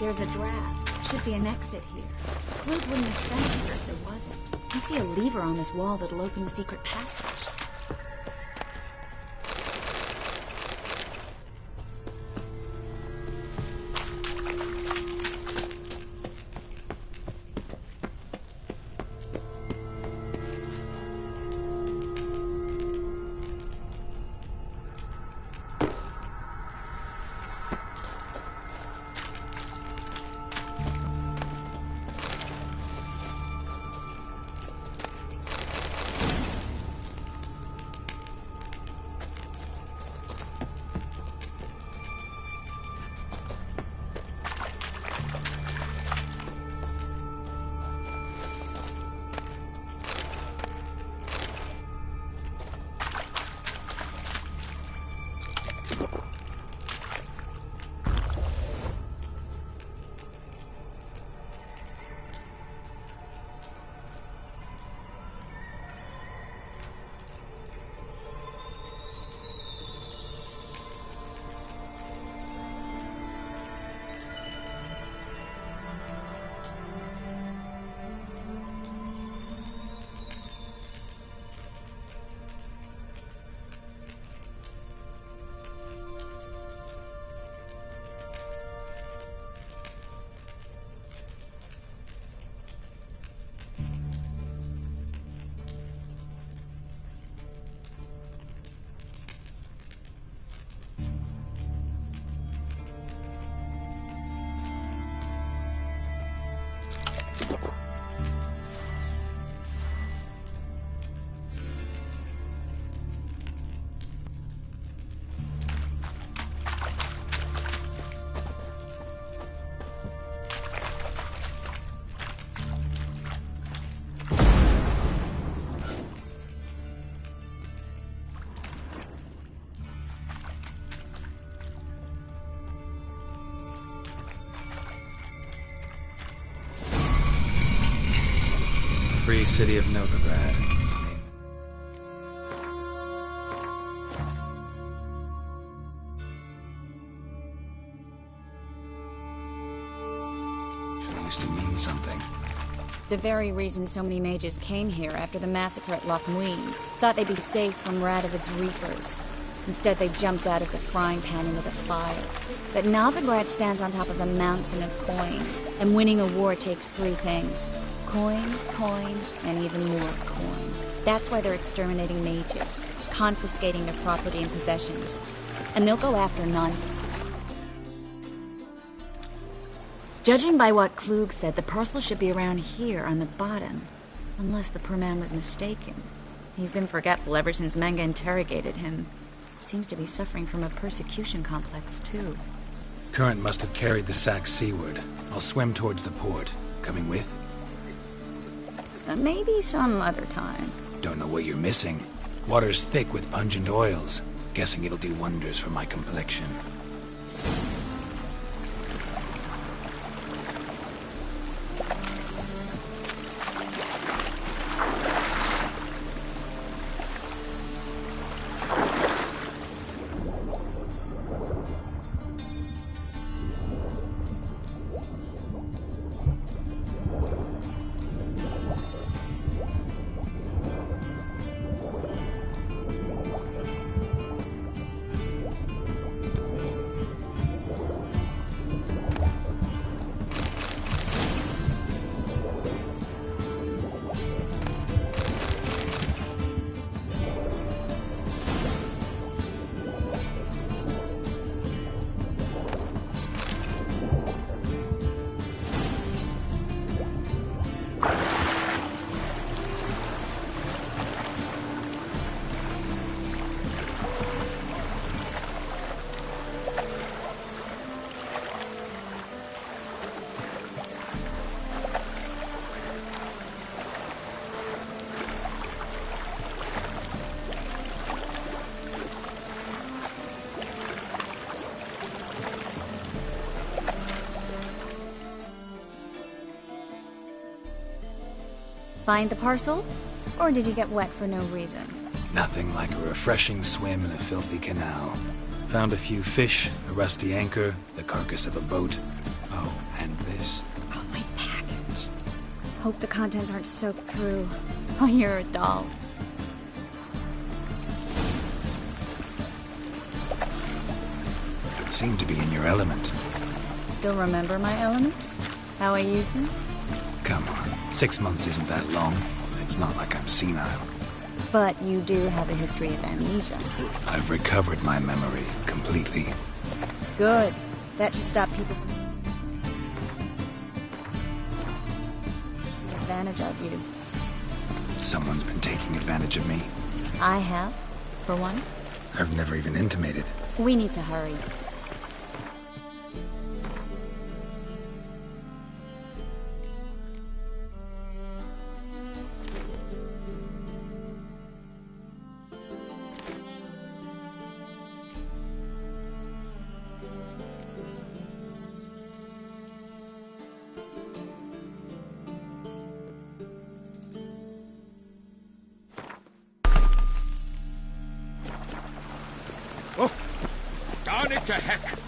There's a draft. Should be an exit here. Clue wouldn't have sent here if there wasn't. Must be a lever on this wall that'll open the secret passage. Free city of Novigrad. Sure used to mean something. The very reason so many mages came here after the massacre at Loch Muin. Thought they'd be safe from Radovid's reapers. Instead, they jumped out of the frying pan into the fire. But Novigrad stands on top of a mountain of coin, and winning a war takes three things. Coin, coin, and even more coin. That's why they're exterminating mages, confiscating their property and possessions. And they'll go after none. Judging by what Klug said, the parcel should be around here on the bottom. Unless the poor man was mistaken. He's been forgetful ever since Manga interrogated him. Seems to be suffering from a persecution complex, too. Current must have carried the sack seaward. I'll swim towards the port. Coming with? Maybe some other time. Don't know what you're missing. Water's thick with pungent oils. Guessing it'll do wonders for my complexion. Find the parcel? Or did you get wet for no reason? Nothing like a refreshing swim in a filthy canal. Found a few fish, a rusty anchor, the carcass of a boat. Oh, and this. Oh, my package. Hope the contents aren't soaked through. Oh, you're a doll. Seem to be in your element. Still remember my elements? How I use them? Come on, 6 months isn't that long. It's not like I'm senile. But you do have a history of amnesia. I've recovered my memory completely. Good. That should stop people from taking advantage of you. Someone's been taking advantage of me. I have, for one. I've never even intimated. We need to hurry. Oh, darn it to heck!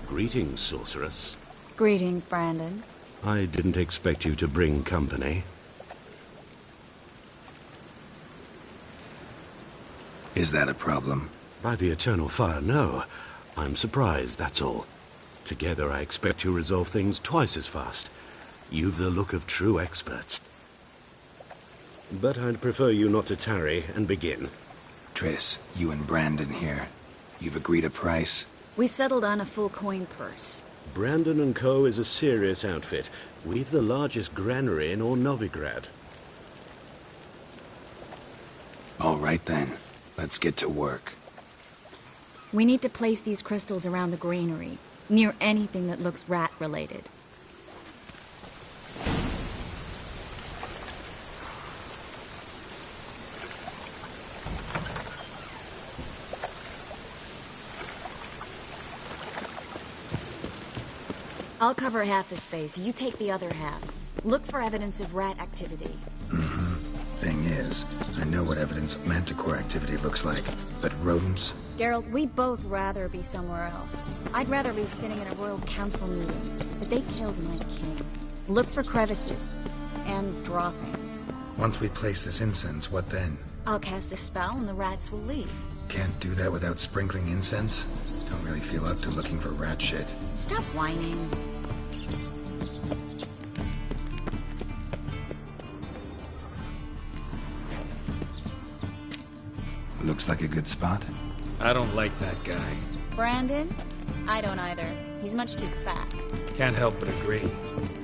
Greetings, sorceress. Greetings, Brandon. I didn't expect you to bring company. Is that a problem? By the eternal fire, no. I'm surprised, that's all. Together, I expect you resolve things twice as fast. You've the look of true experts. But I'd prefer you not to tarry and begin. Triss, you and Brandon here. You've agreed a price? We settled on a full coin purse. Brandon & Co. is a serious outfit. We've the largest granary in all Novigrad. All right then. Let's get to work. We need to place these crystals around the granary, near anything that looks rat-related. I'll cover half the space, you take the other half. Look for evidence of rat activity. Thing is, I know what evidence of manticore activity looks like, but rodents? Geralt, we'd both rather be somewhere else. I'd rather be sitting in a royal council meeting, but they killed my king. Look for crevices and droppings. Once we place this incense, what then? I'll cast a spell and the rats will leave. Can't do that without sprinkling incense? Don't really feel up to looking for rat shit. Stop whining. Looks like a good spot. I don't like that guy. Brandon? I don't either. He's much too fat. Can't help but agree.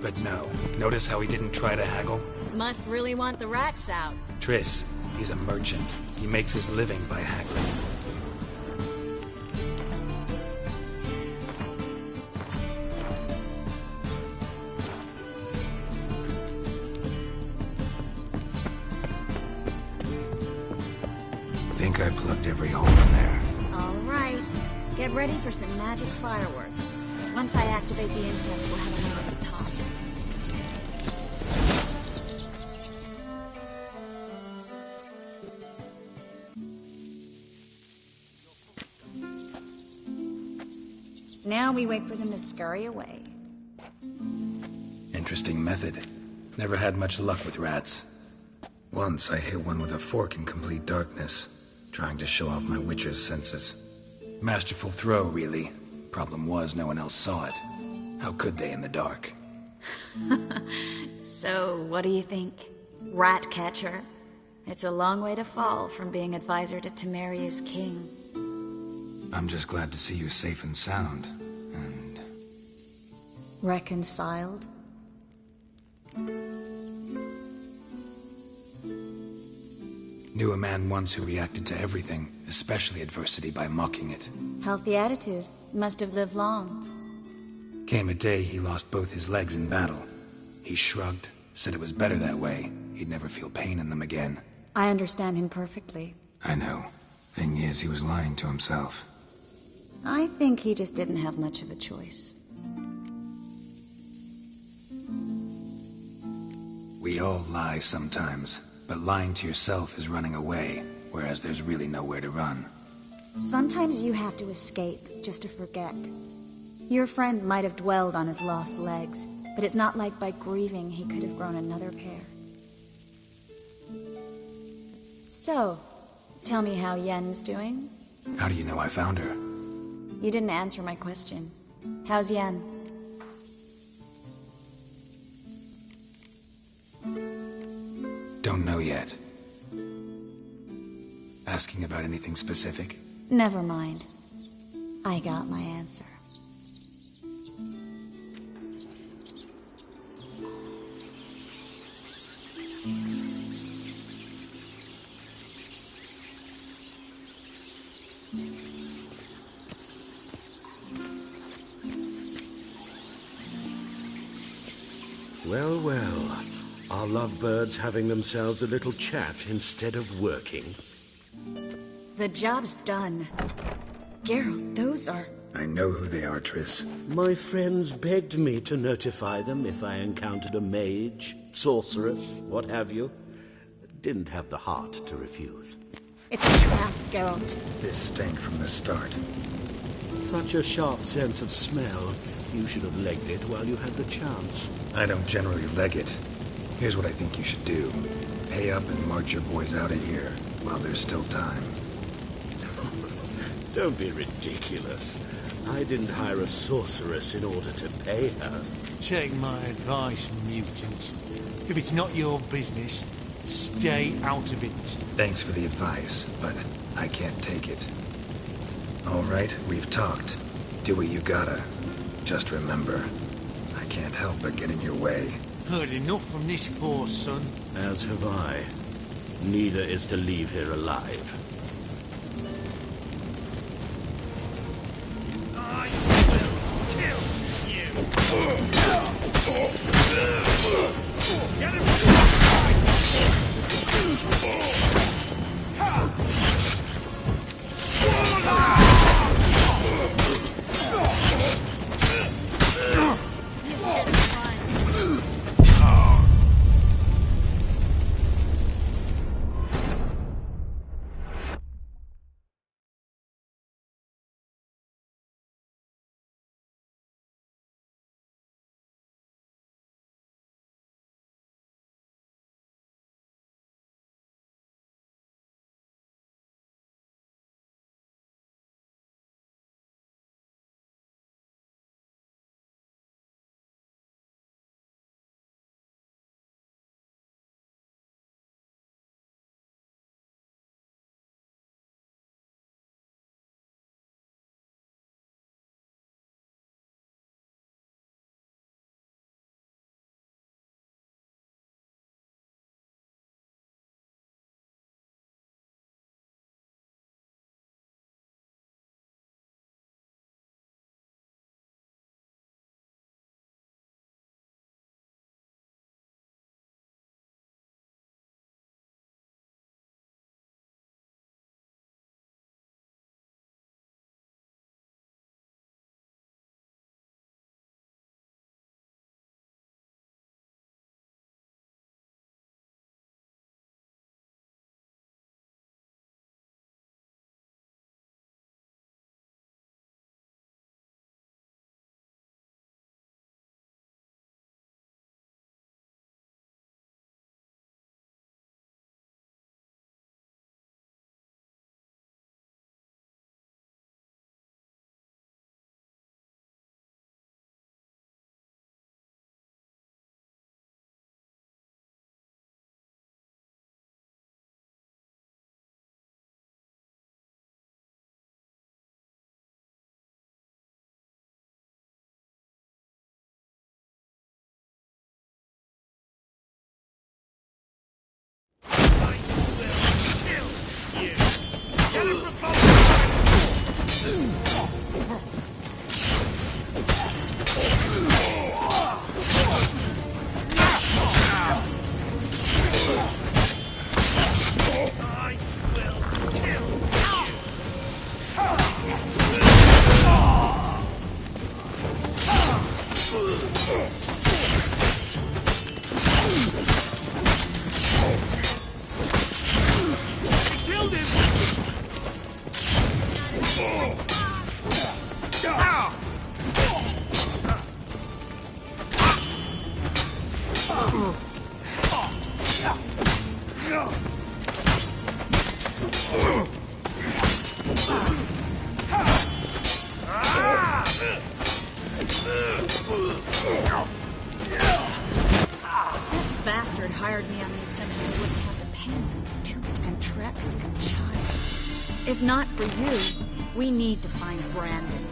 But no. Notice how he didn't try to haggle? Must really want the rats out. Triss, he's a merchant. He makes his living by haggling. Think I plugged every hole in there. All right. Get ready for some magic fireworks. Once I activate the incense, we'll have a moment to talk. Now we wait for them to scurry away. Interesting method. Never had much luck with rats. Once I hit one with a fork in complete darkness, trying to show off my witcher's senses. Masterful throw, really. Problem was, no one else saw it. How could they in the dark? So, what do you think? Rat catcher? It's a long way to fall from being advisor to Temeria's king. I'm just glad to see you safe and sound, and... Reconciled? Knew a man once who reacted to everything, especially adversity, by mocking it. Healthy attitude. Must have lived long. Came a day he lost both his legs in battle. He shrugged, said it was better that way. He'd never feel pain in them again. I understand him perfectly. I know. Thing is, he was lying to himself. I think he just didn't have much of a choice. We all lie sometimes. But lying to yourself is running away, whereas there's really nowhere to run. Sometimes you have to escape just to forget. Your friend might have dwelled on his lost legs, but it's not like by grieving he could have grown another pair. So, tell me how Yen's doing? How do you know I found her? You didn't answer my question. How's Yen? Don't know yet. Asking about anything specific? Never mind. I got my answer. Well, well. Are lovebirds having themselves a little chat instead of working? The job's done. Geralt, those are... I know who they are, Triss. My friends begged me to notify them if I encountered a mage, sorceress, what have you. Didn't have the heart to refuse. It's a trap, Geralt. This stank from the start. Such a sharp sense of smell. You should have legged it while you had the chance. I don't generally leg it. Here's what I think you should do. Pay up and march your boys out of here while there's still time. Don't be ridiculous. I didn't hire a sorceress in order to pay her. Take my advice, mutant. If it's not your business, stay out of it. Thanks for the advice, but I can't take it. All right, we've talked. Do what you gotta. Just remember, I can't help but get in your way. Heard enough from this horse, son. As have I. Neither is to leave here alive. I will kill you. Get him from Bastard hired me on the assumption I wouldn't have the pen, do it, and trek like a child. If not for you, we need to find Brandon.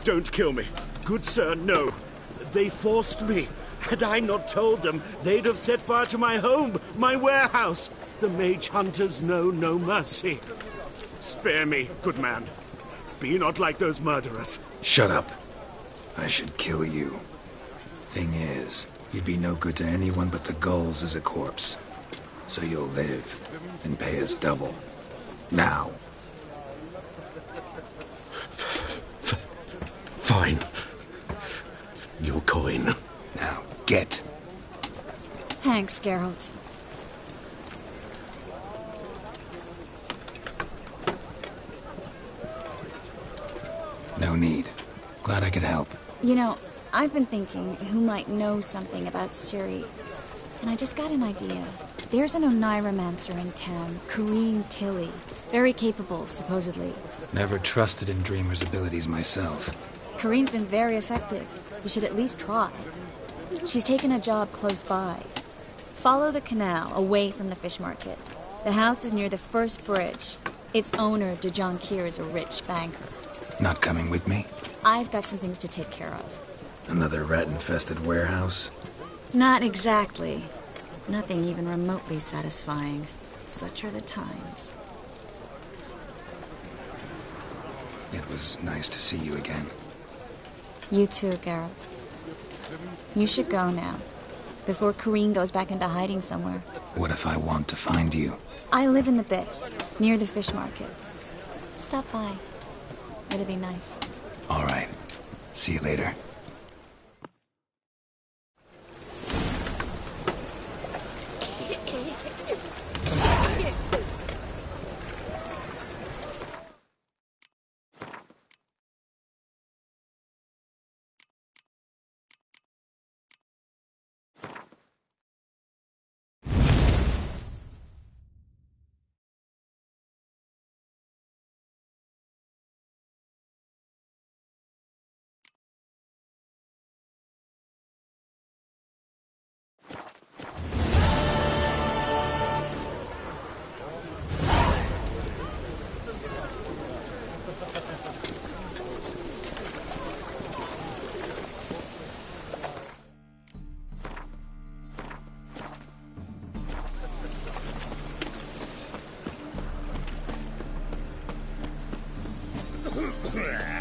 Don't kill me. Good sir, no. They forced me. Had I not told them, they'd have set fire to my home, my warehouse. The mage hunters know no mercy. Spare me, good man. Be not like those murderers. Shut up. I should kill you. Thing is, you'd be no good to anyone but the gulls as a corpse. So you'll live and pay us double. Now. Fine. Your coin. Now, get. Thanks, Geralt. No need. Glad I could help. You know, I've been thinking who might know something about Ciri. And I just got an idea. There's an oneiromancer in town, Corrine Tilly. Very capable, supposedly. Never trusted in Dreamer's abilities myself. Corrine's been very effective. You should at least try. She's taken a job close by. Follow the canal, away from the fish market. The house is near the first bridge. Its owner, de Jonquier, is a rich banker. Not coming with me? I've got some things to take care of. Another rat-infested warehouse? Not exactly. Nothing even remotely satisfying. Such are the times. It was nice to see you again. You too, Geralt. You should go now, before Corrine goes back into hiding somewhere. What if I want to find you? I live in the Bix, near the fish market. Stop by. It'll be nice. All right. See you later.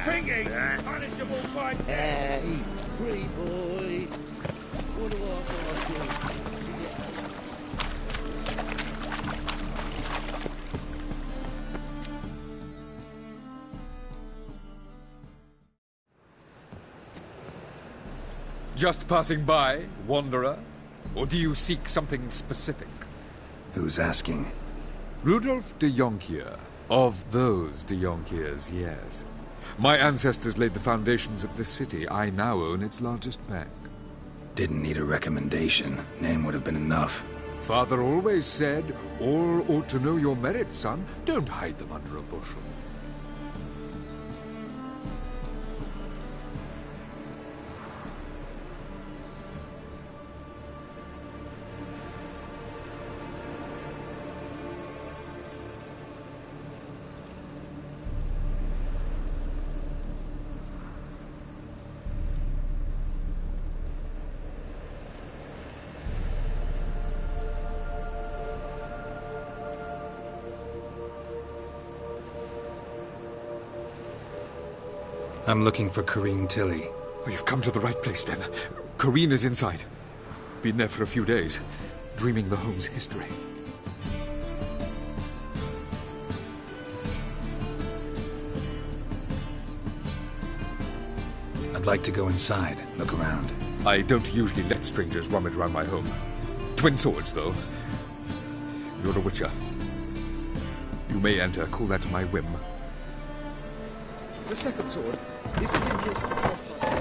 Thinking, punishable by Hey, pretty boy. What do I ask Just passing by, wanderer? Or do you seek something specific? Who's asking? Rudolf de Jonkier. Of those de Jonkiers, yes. My ancestors laid the foundations of this city. I now own its largest bank. Didn't need a recommendation. Name would have been enough. Father always said, all ought to know your merits, son. Don't hide them under a bushel. I'm looking for Corrine Tilly. Oh, you've come to the right place, then. Corrine is inside. Been there for a few days, dreaming the home's history. I'd like to go inside, look around. I don't usually let strangers rummage around my home. Twin swords, though. You're a witcher. You may enter, call that my whim. The second sword, is it in case the first one?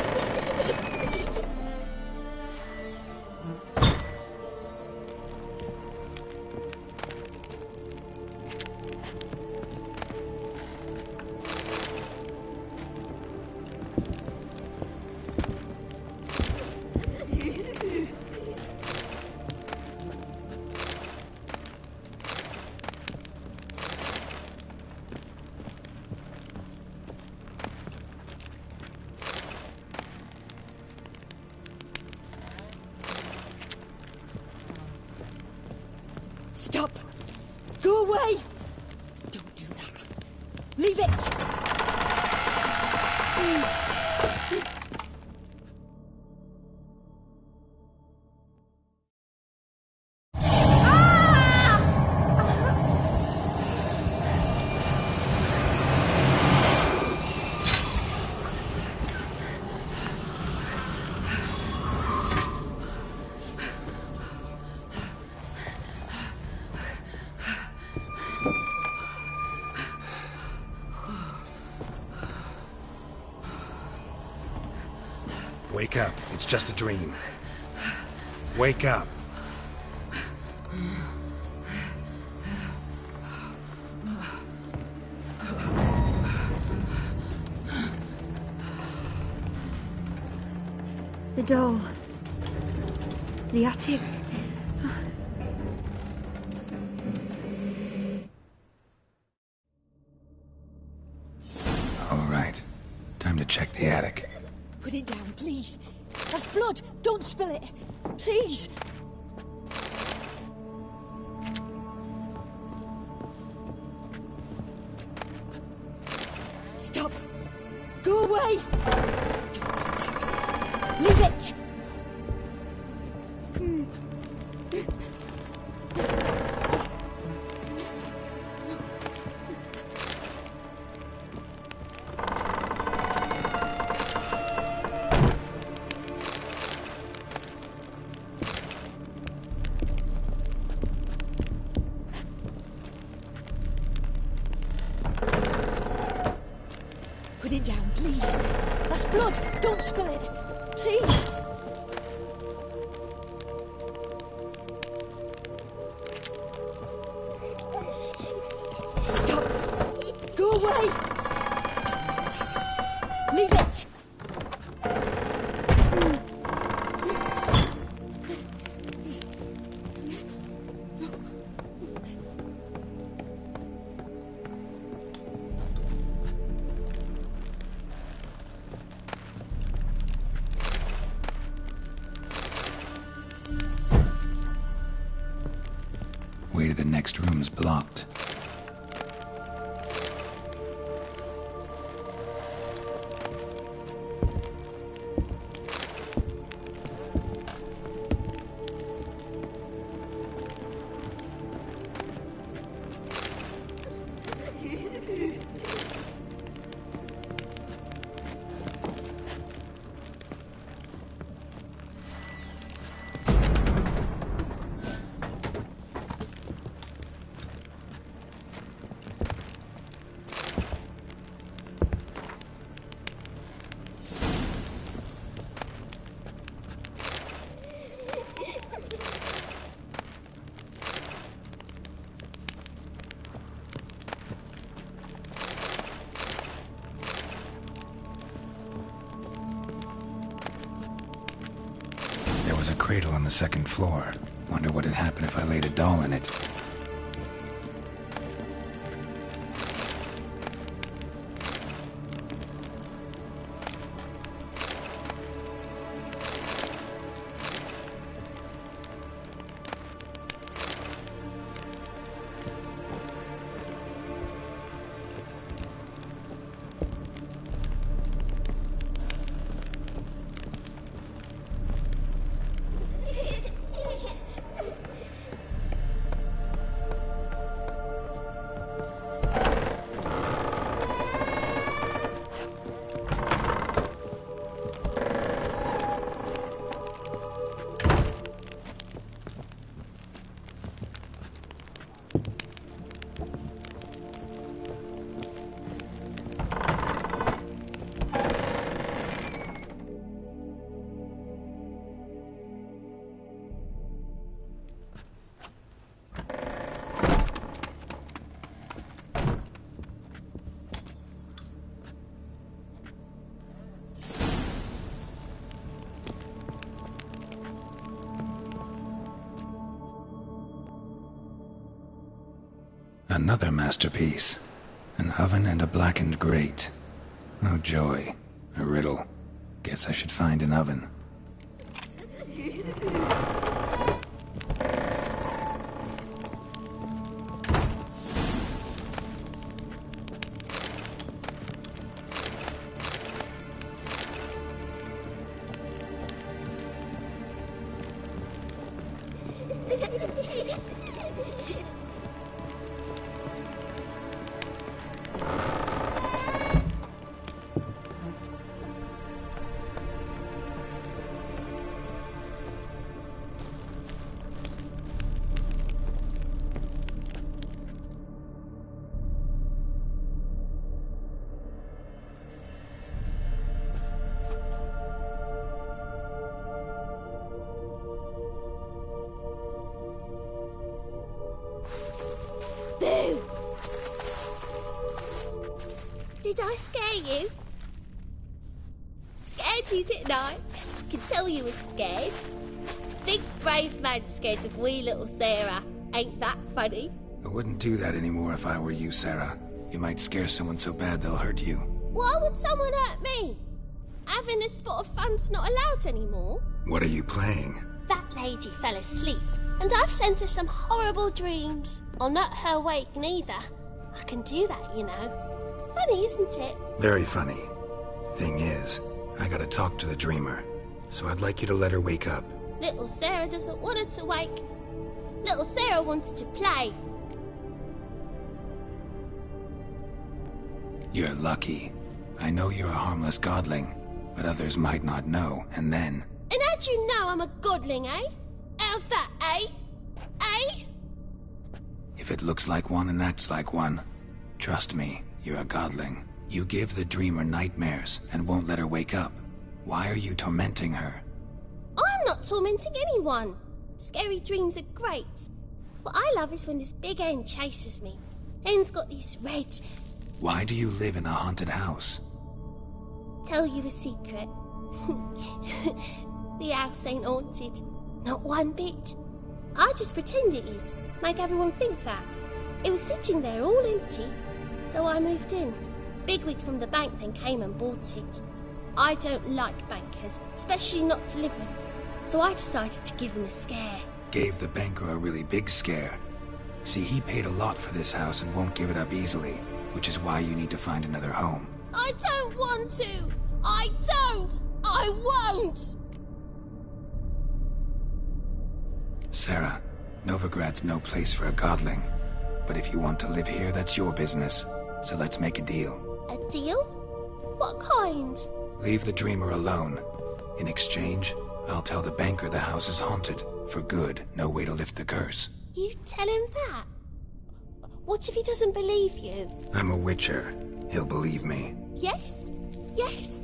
Stop! Go away! Don't do that. Leave it! Wake up. It's just a dream. Wake up. The door. The attic. All right. Time to check the attic. Put it down, please. That's blood. Don't spill it. Please. Stop. Go away. Don't do that. Leave it. Put it down, please. That's blood. Don't spill it. Please. Stop. Go away. Leave it. Way to the next room's blocked. There was a cradle on the second floor. Wonder what had happened if I laid a doll in it. Another masterpiece. An oven and a blackened grate. Oh joy. A riddle. Guess I should find an oven. Boo! Did I scare you? Scared you, didn't I? I can tell you were scared. Big brave man scared of wee little Sarah. Ain't that funny? I wouldn't do that anymore if I were you, Sarah. You might scare someone so bad they'll hurt you. Why would someone hurt me? Having a spot of fun's not allowed anymore. What are you playing? That lady fell asleep, and I've sent her some horrible dreams. I'll not her wake neither. I can do that, you know. Funny, isn't it? Very funny. Thing is, I gotta talk to the dreamer, so I'd like you to let her wake up. Little Sarah doesn't want her to wake. Little Sarah wants to play. You're lucky. I know you're a harmless godling, but others might not know, and then... And how'd you know I'm a godling, eh? How's that, eh? Eh? If it looks like one and acts like one, trust me, you're a godling. You give the dreamer nightmares and won't let her wake up. Why are you tormenting her? I'm not tormenting anyone. Scary dreams are great. What I love is when this big hen chases me. Hen's got these red... Why do you live in a haunted house? Tell you a secret. The house ain't haunted. Not one bit. I just pretend it is. Make everyone think that. It was sitting there all empty. So I moved in. Bigwig from the bank then came and bought it. I don't like bankers, especially not to live with. So I decided to give him a scare. Gave the banker a really big scare. See, he paid a lot for this house and won't give it up easily, which is why you need to find another home. I don't want to! I don't! I won't! Sarah, Novigrad's no place for a godling. But if you want to live here, that's your business. So let's make a deal. A deal? What kind? Leave the dreamer alone. In exchange, I'll tell the banker the house is haunted. For good, no way to lift the curse. You tell him that? What if he doesn't believe you? I'm a witcher. He'll believe me. Yes? Yes?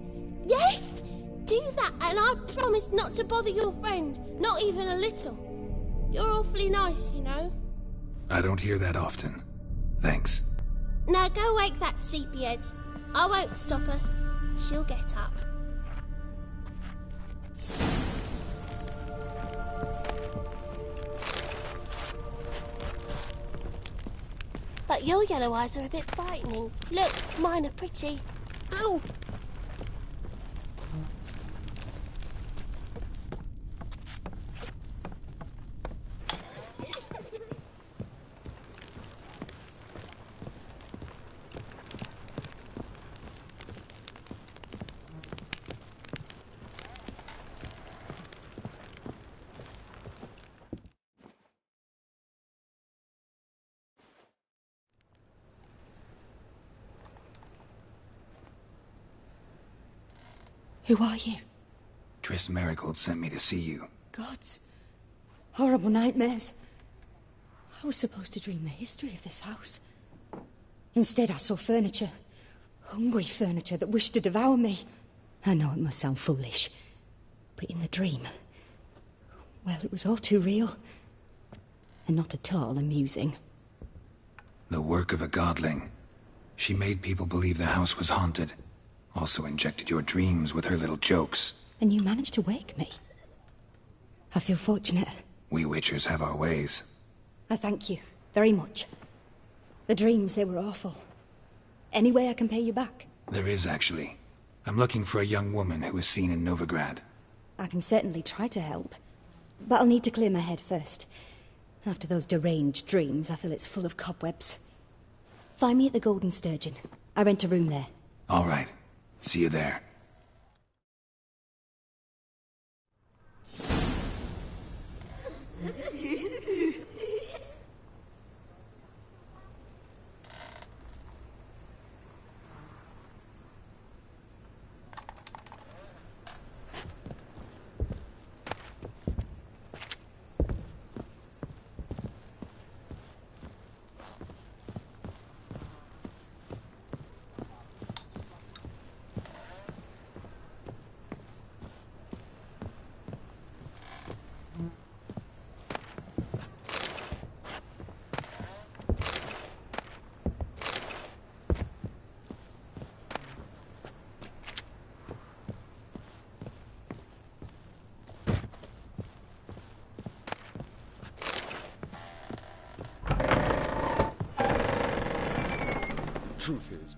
Yes! Do that and I promise not to bother your friend. Not even a little. You're awfully nice, you know. I don't hear that often. Thanks. Now go wake that sleepyhead. I won't stop her. She'll get up. But your yellow eyes are a bit frightening. Look, mine are pretty. Ow! Who are you? Triss Marigold sent me to see you. Gods. Horrible nightmares. I was supposed to dream the history of this house. Instead, I saw furniture. Hungry furniture that wished to devour me. I know it must sound foolish, but in the dream, well, it was all too real. And not at all amusing. The work of a godling. She made people believe the house was haunted. Also injected your dreams with her little jokes. And you managed to wake me. I feel fortunate. We witchers have our ways. I thank you very much. The dreams, they were awful. Any way I can pay you back? There is, actually. I'm looking for a young woman who was seen in Novigrad. I can certainly try to help. But I'll need to clear my head first. After those deranged dreams, I feel it's full of cobwebs. Find me at the Golden Sturgeon. I rent a room there. All right. See you there. Truth is,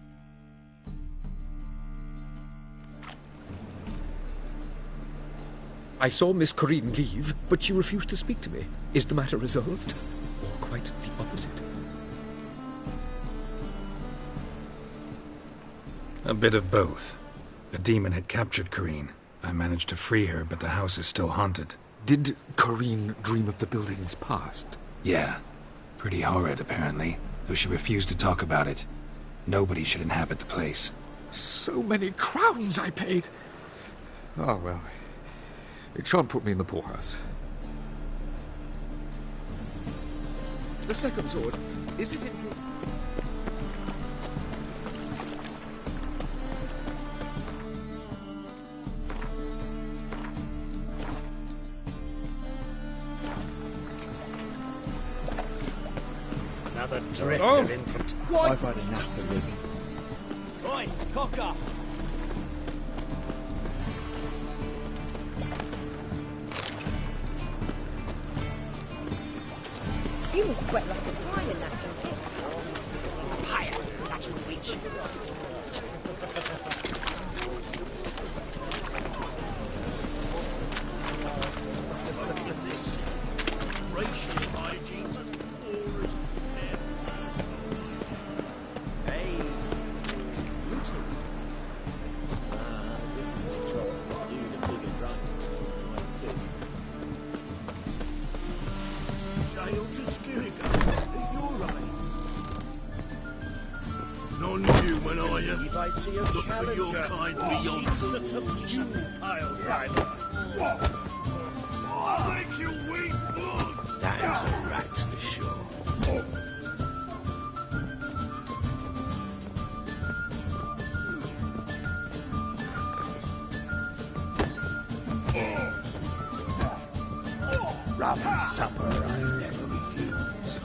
I saw Miss Corinne leave, but she refused to speak to me. Is the matter resolved? Or quite the opposite? A bit of both. A demon had captured Corinne. I managed to free her, but the house is still haunted. Did Corinne dream of the building's past? Yeah. Pretty horrid, apparently, though she refused to talk about it. Nobody should inhabit the place. So many crowns I paid. Oh, well. It shan't put me in the poorhouse. The second sword, is it in... drifter in from... I've had enough of living. Oi, cock up! You must sweat like a swine in that jacket. Higher! That'll reach you. Racial hygiene's as poor as their personal. Hey, you two. This is the trouble. You the bigger drunk. I insist. Sail to Skilligan. You're right. Non-human, are you? If I see a look for your kind beyond the subdue pile driver. I'll make you weep blood. That is a rat for sure. Rum and supper I never refuse.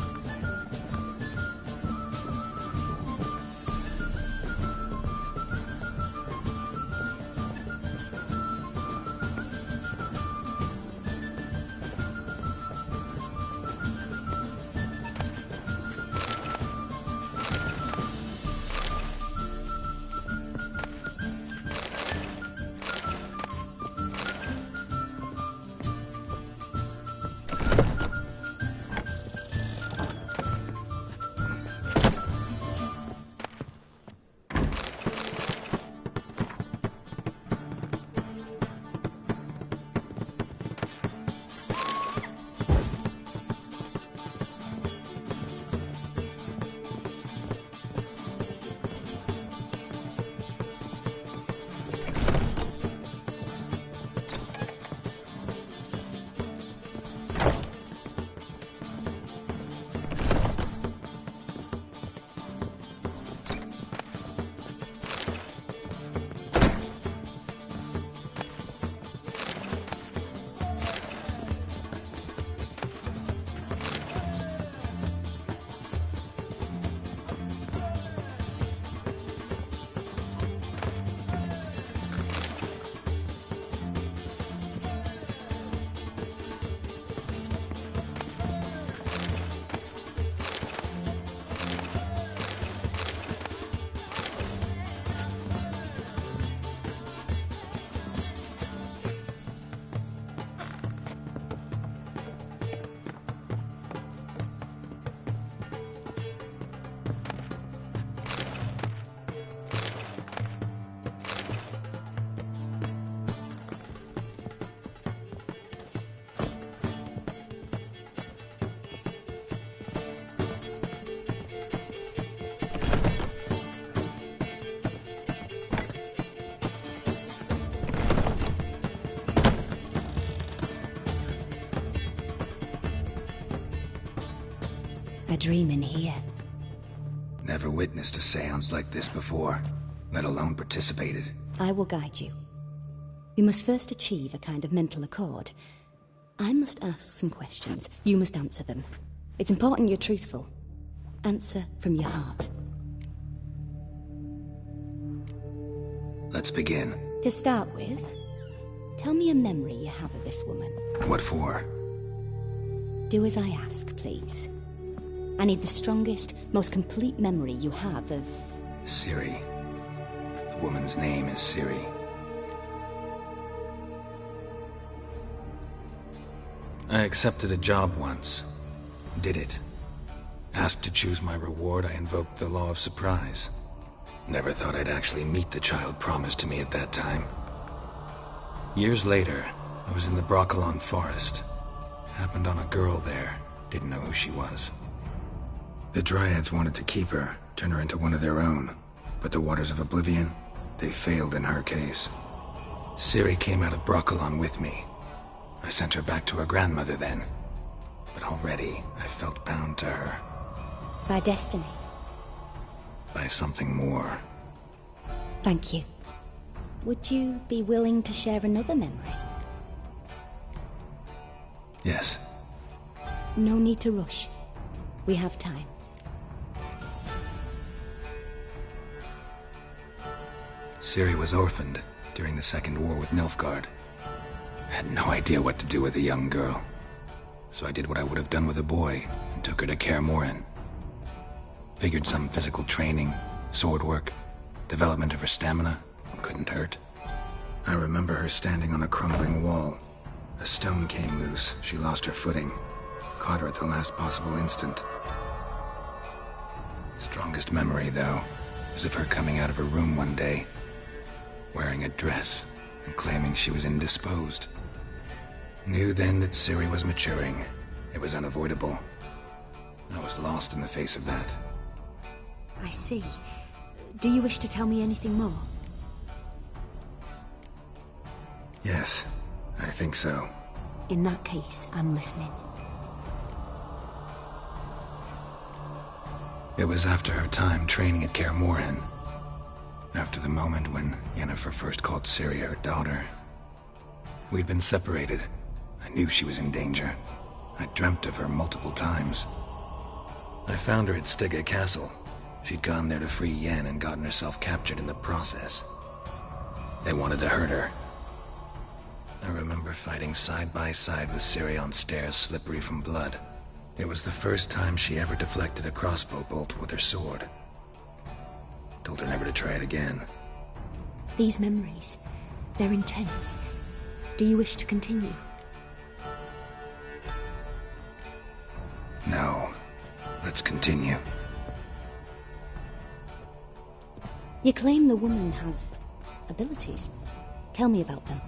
A dream in here. Never witnessed a seance like this before, let alone participated. I will guide you. You must first achieve a kind of mental accord. I must ask some questions. You must answer them. It's important you're truthful. Answer from your heart. Let's begin. To start with, tell me a memory you have of this woman. What for? Do as I ask, please. I need the strongest, most complete memory you have of... Siri. The woman's name is Siri. I accepted a job once. Did it. Asked to choose my reward, I invoked the law of surprise. Never thought I'd actually meet the child promised to me at that time. Years later, I was in the Broccolon forest. Happened on a girl there. Didn't know who she was. The Dryads wanted to keep her, turn her into one of their own. But the Waters of Oblivion, they failed in her case. Siri came out of Broccolon with me. I sent her back to her grandmother then. But already, I felt bound to her. By destiny. By something more. Thank you. Would you be willing to share another memory? Yes. No need to rush. We have time. Ciri was orphaned during the Second War with Nilfgaard. Had no idea what to do with a young girl. So I did what I would have done with a boy and took her to Kaer Morhen. Figured some physical training, sword work, development of her stamina couldn't hurt. I remember her standing on a crumbling wall. A stone came loose, she lost her footing. Caught her at the last possible instant. Strongest memory, though, is of her coming out of her room one day, wearing a dress and claiming she was indisposed. Knew then that Ciri was maturing. It was unavoidable. I was lost in the face of that. I see. Do you wish to tell me anything more? Yes, I think so. In that case, I'm listening. It was after her time training at Kaer Morhen. After the moment when Yennefer first called Ciri her daughter. We'd been separated. I knew she was in danger. I dreamt of her multiple times. I found her at Stygga Castle. She'd gone there to free Yen and gotten herself captured in the process. They wanted to hurt her. I remember fighting side by side with Ciri on stairs slippery from blood. It was the first time she ever deflected a crossbow bolt with her sword. Told her never to try it again. These memories, they're intense. Do you wish to continue? No. Let's continue. You claim the woman has abilities. Tell me about them.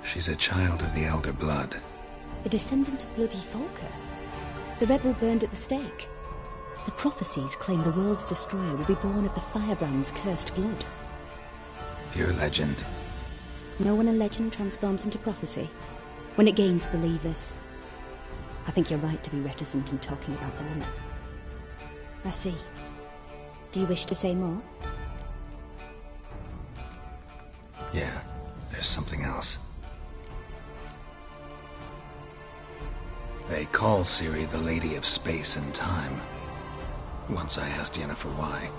She's a child of the Elder Blood. A descendant of bloody Volker. The rebel burned at the stake. The prophecies claim the world's destroyer will be born of the firebrand's cursed blood. Pure legend. Know when a legend transforms into prophecy? When it gains believers. I think you're right to be reticent in talking about the woman. I see. Do you wish to say more? Yeah, there's something else. They call Ciri the Lady of Space and Time. Once I asked Yennefer why.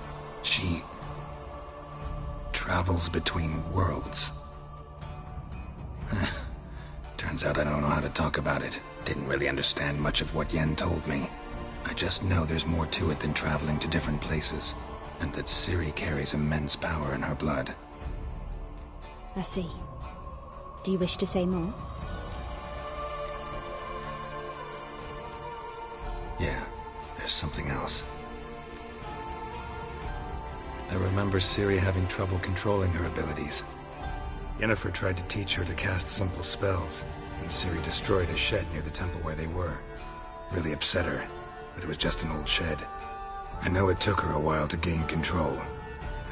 She travels between worlds. Turns out I don't know how to talk about it. Didn't really understand much of what Yen told me. I just know there's more to it than traveling to different places, and that Ciri carries immense power in her blood. I see. Do you wish to say more? Yeah, there's something else. I remember Ciri having trouble controlling her abilities. Yennefer tried to teach her to cast simple spells, and Ciri destroyed a shed near the temple where they were. Really upset her, but it was just an old shed. I know it took her a while to gain control,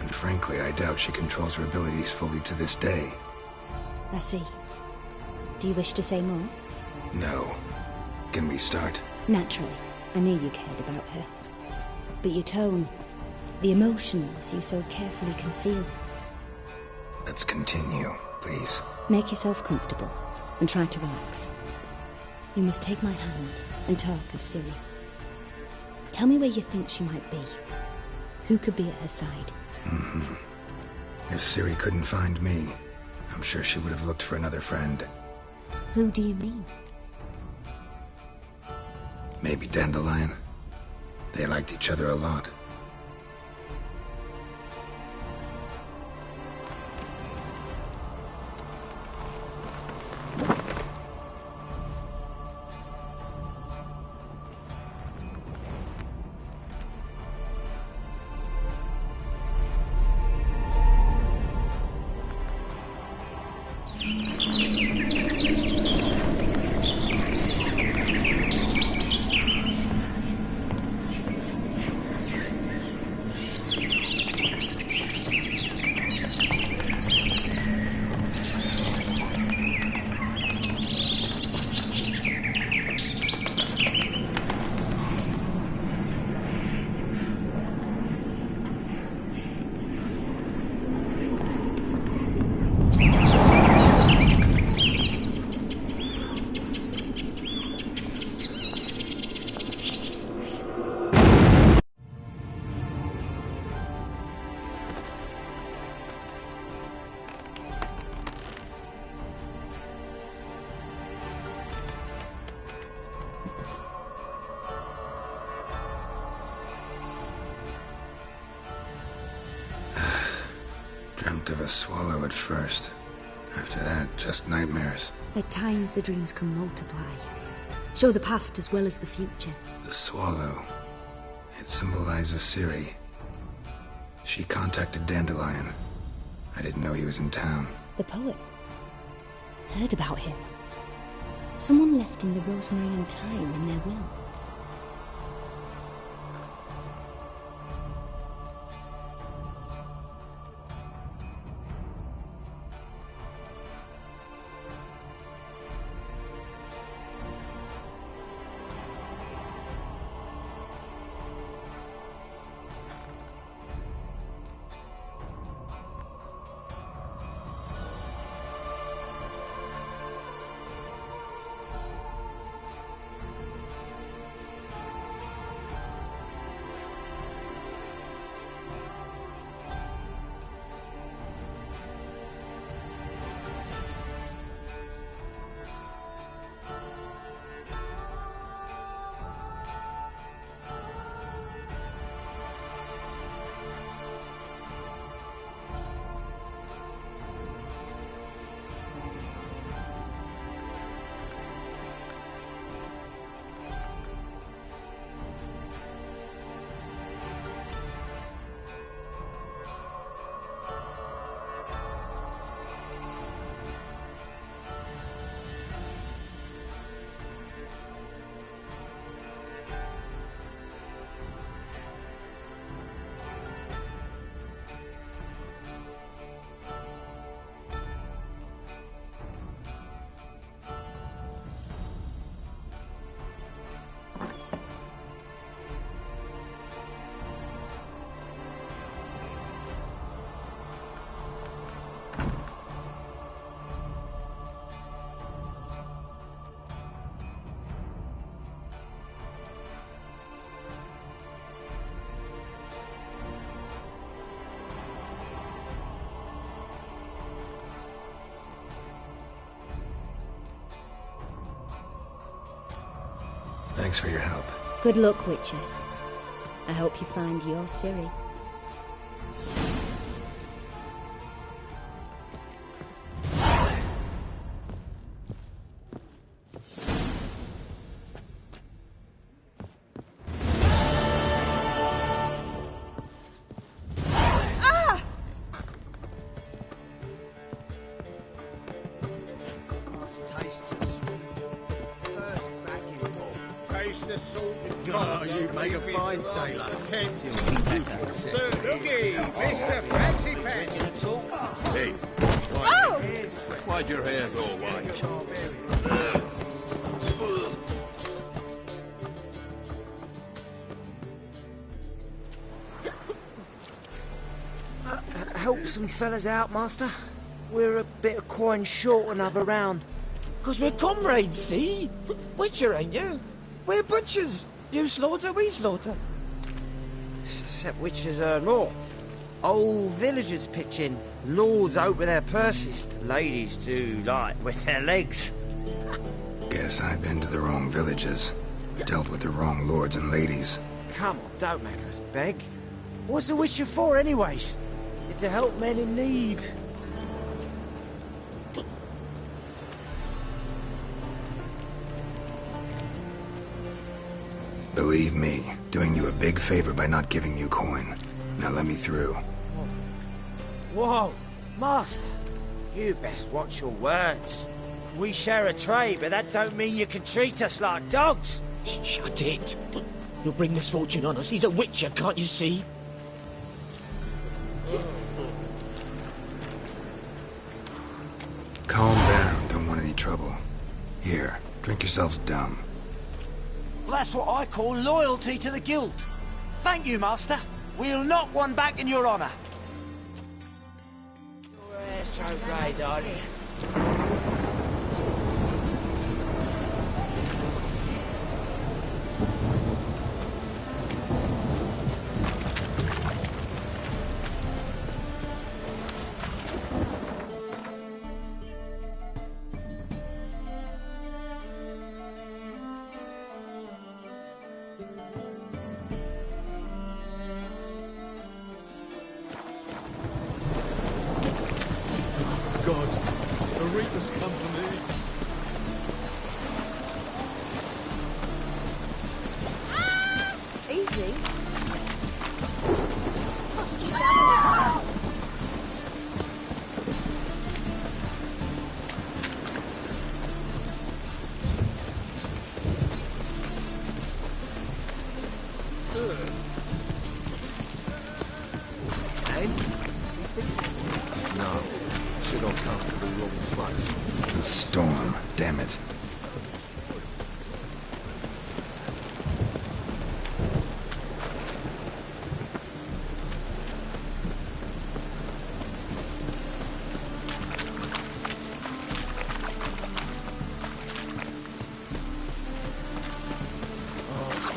and frankly, I doubt she controls her abilities fully to this day. I see. Do you wish to say more? No. Can we start? Naturally. I knew you cared about her. But your tone, the emotions you so carefully conceal. Let's continue, please. Make yourself comfortable and try to relax. You must take my hand and talk of Ciri. Tell me where you think she might be. Who could be at her side? If Ciri couldn't find me, I'm sure she would have looked for another friend. Who do you mean? Maybe Dandelion. They liked each other a lot. Dreamt of a swallow at first. After that, just nightmares. At times the dreams can multiply. Show the past as well as the future. The swallow. It symbolizes Ciri. She contacted Dandelion. I didn't know he was in town. The poet. Heard about him. Someone left him the rosemary and thyme in their will. Thanks for your help. Good luck, Witcher. I hope you find your Ciri. Mr. Fancy Pants. Hey, why'd your hair go white? Help some fellas out, Master. We're a bit of coin short another round. 'Cause we're comrades, see? Witcher, ain't you? We're butchers. You slaughter, we slaughter. Except witches earn more. Old villagers pitch in. Lords open their purses. Ladies do like with their legs. Guess I've been to the wrong villages. Dealt with the wrong lords and ladies. Come on, don't make us beg. What's the witcher for, anyways? It's to help men in need. Believe me, doing you a big favor by not giving you coin. Now let me through. Whoa, Master. You best watch your words. We share a trade, but that don't mean you can treat us like dogs. Shut it. You'll bring misfortune on us. He's a witcher, can't you see? Calm down, don't want any trouble. Here, drink yourselves dumb. Well, that's what I call loyalty to the guild. Thank you, Master. We'll knock one back in your honour. Your hair's so grey, darling. Just come for me. Easy. Cost you double. No, should have come to the wrong place. The storm, damn it.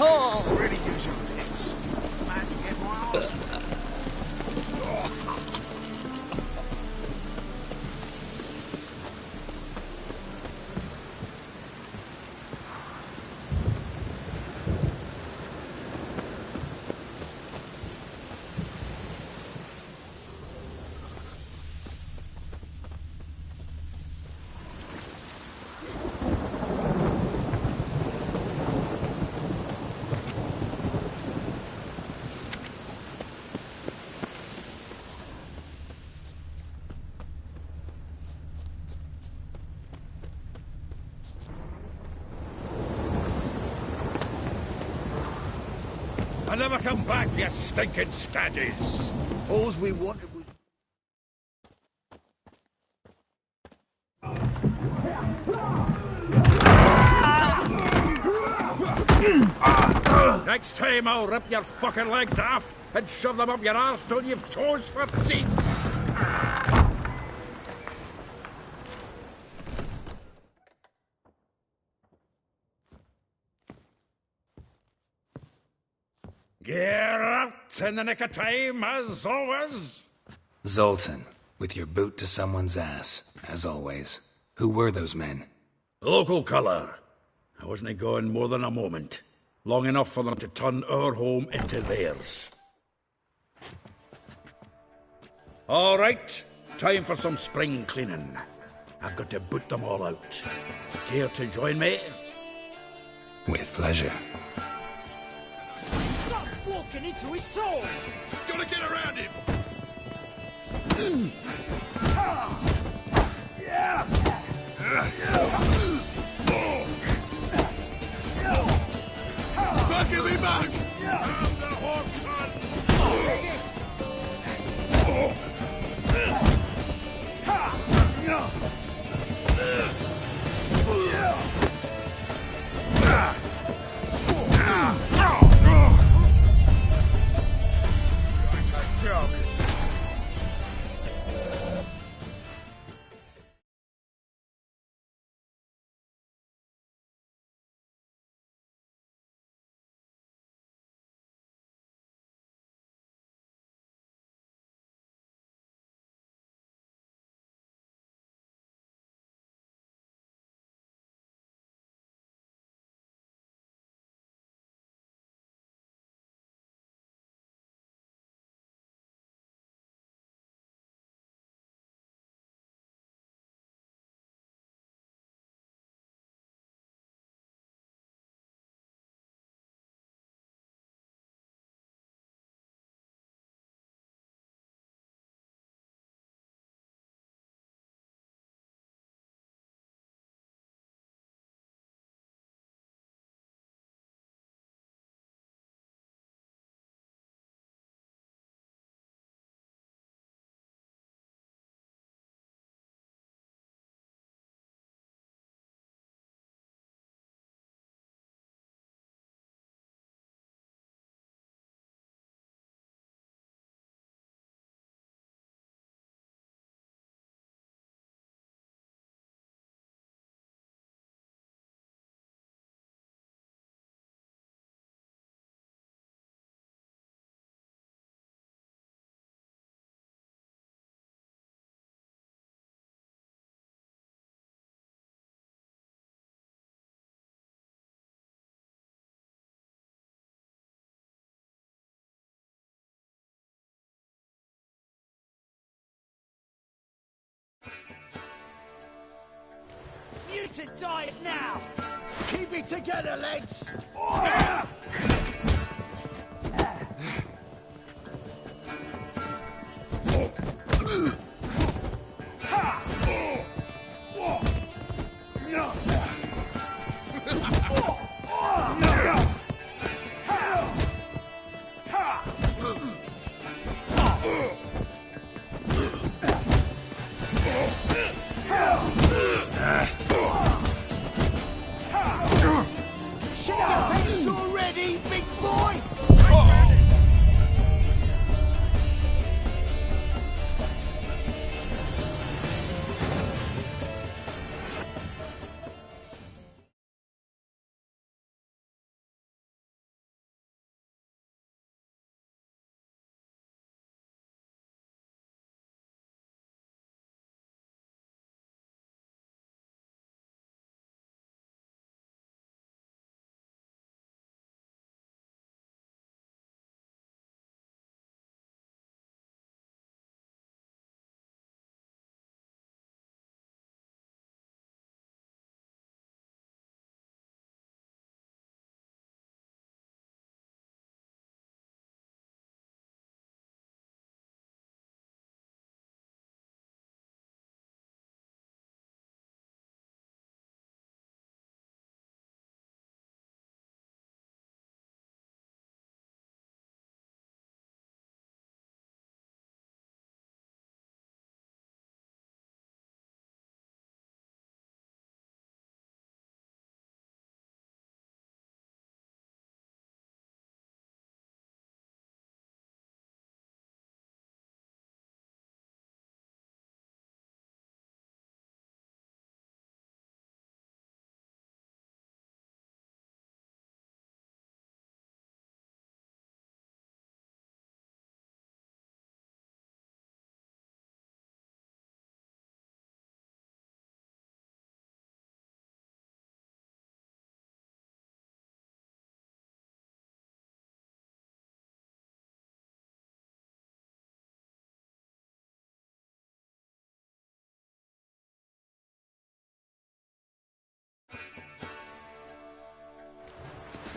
Oh, really use your legs. Man to get my arse. I never come back, you stinking scaddies! All we wanted was... Next time I'll rip your fucking legs off and shove them up your arse till you've toes for teeth! Get out in the nick of time, as always! Zoltan, with your boot to someone's ass, as always. Who were those men? Local colour. I wasn't going more than a moment. Long enough for them to turn our home into theirs. All right, time for some spring cleaning. I've got to boot them all out. Care to join me? With pleasure. Stop walking into his soul! Gotta get around him! Back in me back! I'm the horse, son! to dive now! Keep it together, lads! Shit your pants already, big boy!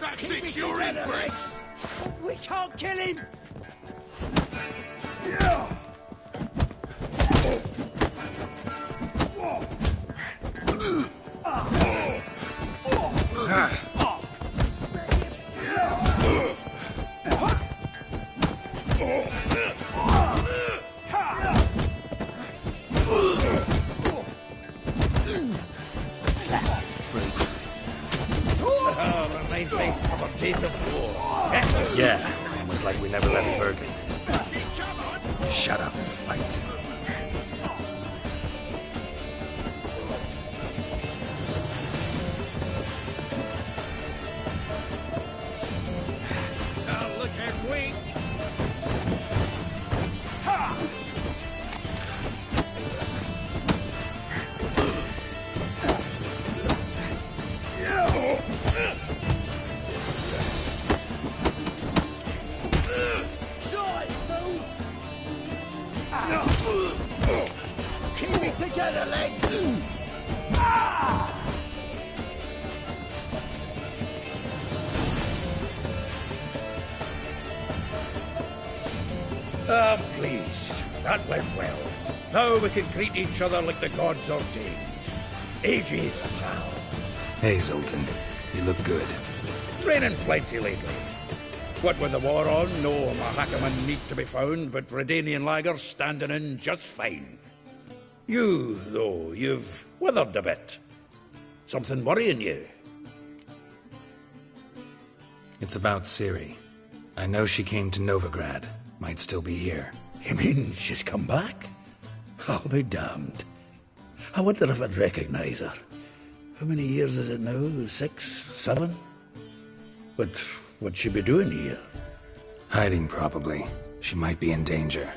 That's it, you're in for it! We can't kill him! Reminds me of a days of war. Yeah, almost like we never left Bergen. Shut up and fight. Now look at wink. Keep it together, lads! Ah, please. That went well. Now we can greet each other like the gods ordained. Ages, pal. Hey, Zoltan. You look good. Training plenty lately. What with the war on, no Mahakaman need to be found, but Redanian lagers standing in just fine. You, though, you've withered a bit. Something worrying you? It's about Ciri. I know she came to Novigrad. Might still be here. You mean she's come back? I'll be damned. I wonder if I'd recognize her. How many years is it now? 6, 7? But what'd she be doing here? Hiding, probably. She might be in danger.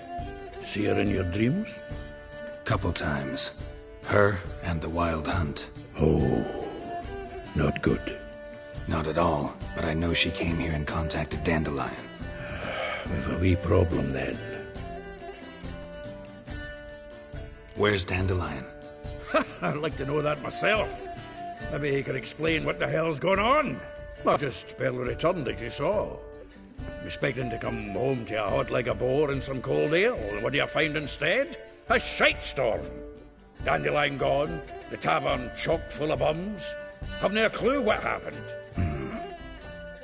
See her in your dreams? Couple times. Her and the Wild Hunt. Oh, not good. Not at all, but I know she came here and contacted Dandelion. We've a wee problem then. Where's Dandelion? I'd like to know that myself. Maybe he could explain what the hell's going on. Not just barely returned, as you saw. Expecting to come home to a hot like a boar and some cold ale. What do you find instead? A shite storm. Dandelion gone, the tavern chock full of bums. Have no clue what happened.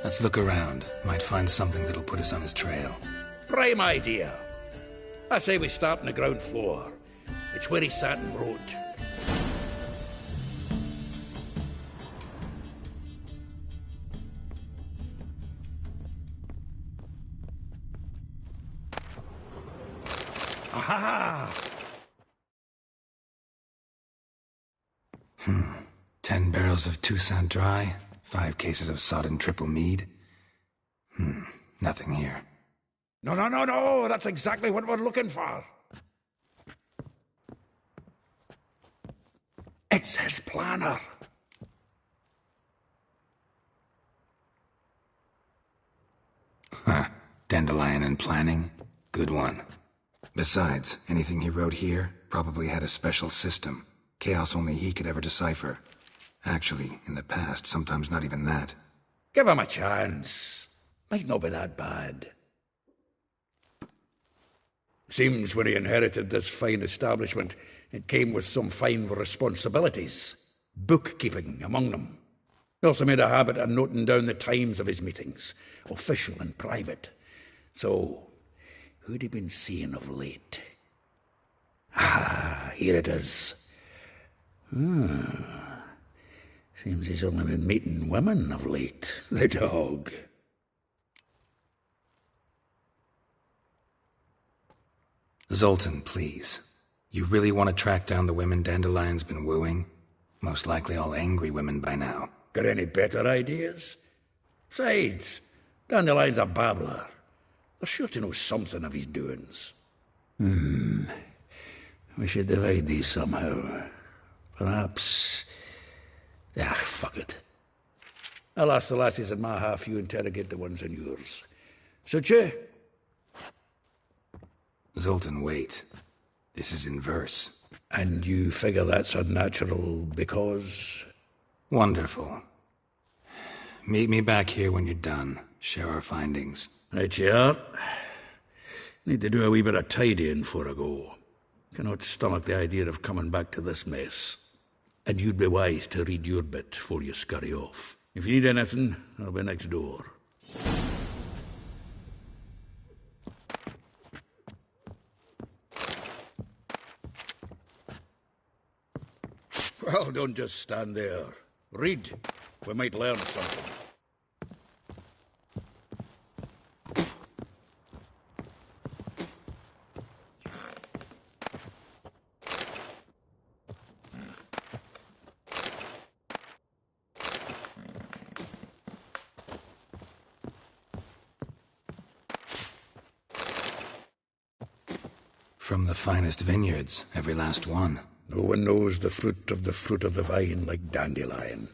Let's look around. Might find something that'll put us on his trail. Prime idea. I say we start on the ground floor. It's where he sat and wrote. Aha! 10 barrels of Toussaint Dry, 5 cases of sodden triple mead. Nothing here. No, that's exactly what we're looking for. It's his planner. Dandelion and planning? Good one. Besides, anything he wrote here probably had a special system. Chaos only he could ever decipher. Actually, in the past, sometimes not even that. Give him a chance. Might not be that bad. Seems when he inherited this fine establishment, it came with some fine responsibilities. Bookkeeping among them. He also made a habit of noting down the times of his meetings, official and private. So, who'd he been seeing of late? Here it is. Seems he's only been meeting women of late, the dog. Zoltan, please. You really want to track down the women Dandelion's been wooing? Most likely all angry women by now. Got any better ideas? Besides, Dandelion's a babbler. They're sure to know something of his doings. We should divide these somehow. Perhaps... fuck it. I'll ask the lassies in my half, you interrogate the ones in yours. Suit you? Zoltan, wait. This is in verse. And you figure that's unnatural because... Wonderful. Meet me back here when you're done. Share our findings. Right you are. Need to do a wee bit of tidying before I go. Cannot stomach the idea of coming back to this mess. And you'd be wise to read your bit before you scurry off. If you need anything, I'll be next door. Well, don't just stand there. Read. We might learn something. From the finest vineyards, every last one. No one knows the fruit of the vine like Dandelion.